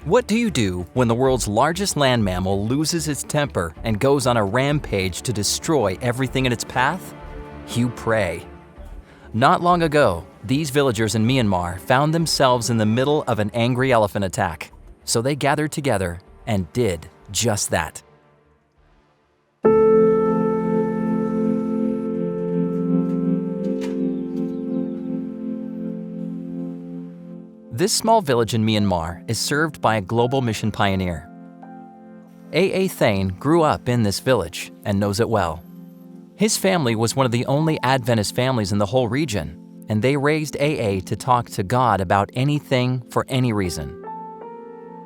What do you do when the world's largest land mammal loses its temper and goes on a rampage to destroy everything in its path? You pray. Not long ago, these villagers in Myanmar found themselves in the middle of an angry elephant attack, so they gathered together and did just that. This small village in Myanmar is served by a global mission pioneer. A. Thane grew up in this village and knows it well. His family was one of the only Adventist families in the whole region, and they raised A. to talk to God about anything for any reason.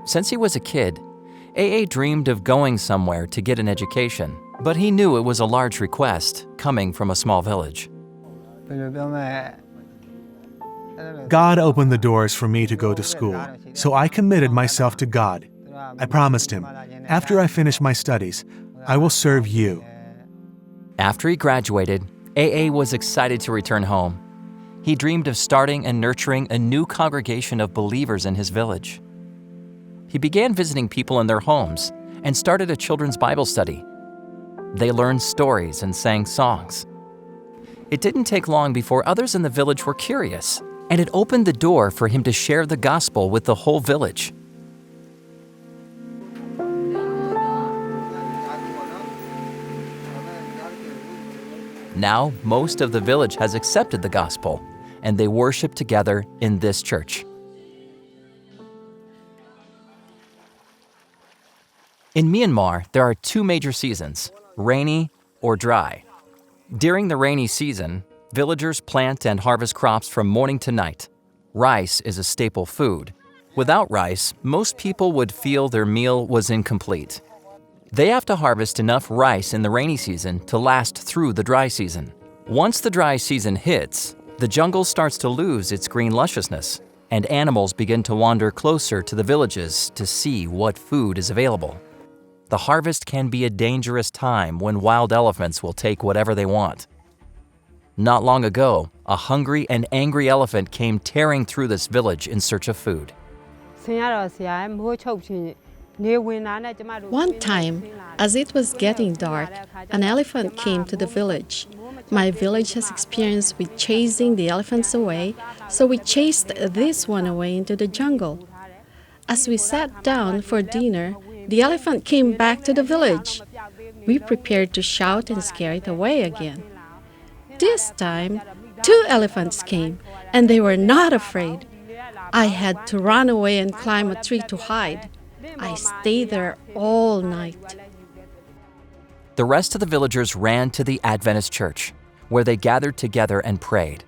Since he was a kid, A. dreamed of going somewhere to get an education, but he knew it was a large request coming from a small village. God opened the doors for me to go to school, so I committed myself to God. I promised Him, after I finish my studies, I will serve you. After he graduated, A. was excited to return home. He dreamed of starting and nurturing a new congregation of believers in his village. He began visiting people in their homes and started a children's Bible study. They learned stories and sang songs. It didn't take long before others in the village were curious, and it opened the door for him to share the gospel with the whole village. Now, most of the village has accepted the gospel, and they worship together in this church. In Myanmar, there are two major seasons, rainy or dry. During the rainy season, villagers plant and harvest crops from morning to night. Rice is a staple food. Without rice, most people would feel their meal was incomplete. They have to harvest enough rice in the rainy season to last through the dry season. Once the dry season hits, the jungle starts to lose its green lusciousness, and animals begin to wander closer to the villages to see what food is available. The harvest can be a dangerous time when wild elephants will take whatever they want. Not long ago, a hungry and angry elephant came tearing through this village in search of food. One time, as it was getting dark, an elephant came to the village. My village has experience with chasing the elephants away, so we chased this one away into the jungle. As we sat down for dinner, the elephant came back to the village. We prepared to shout and scare it away again. This time, 2 elephants came, and they were not afraid. I had to run away and climb a tree to hide. I stayed there all night. The rest of the villagers ran to the Adventist church, where they gathered together and prayed.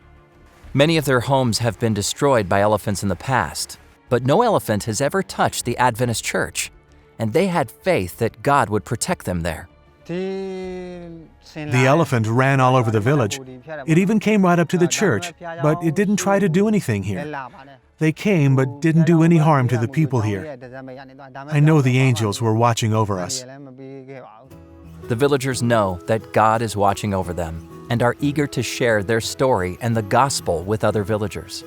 Many of their homes have been destroyed by elephants in the past, but no elephant has ever touched the Adventist church, and they had faith that God would protect them there. The elephant ran all over the village. It even came right up to the church, but it didn't try to do anything here. They came but didn't do any harm to the people here. I know the angels were watching over us. The villagers know that God is watching over them and are eager to share their story and the gospel with other villagers.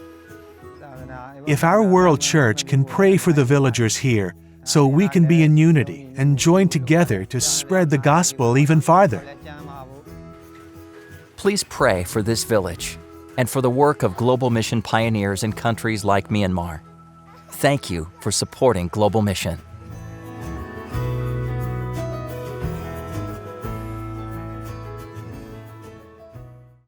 If our world church can pray for the villagers here, so we can be in unity and join together to spread the gospel even farther. Please pray for this village and for the work of global mission pioneers in countries like Myanmar. Thank you for supporting Global Mission.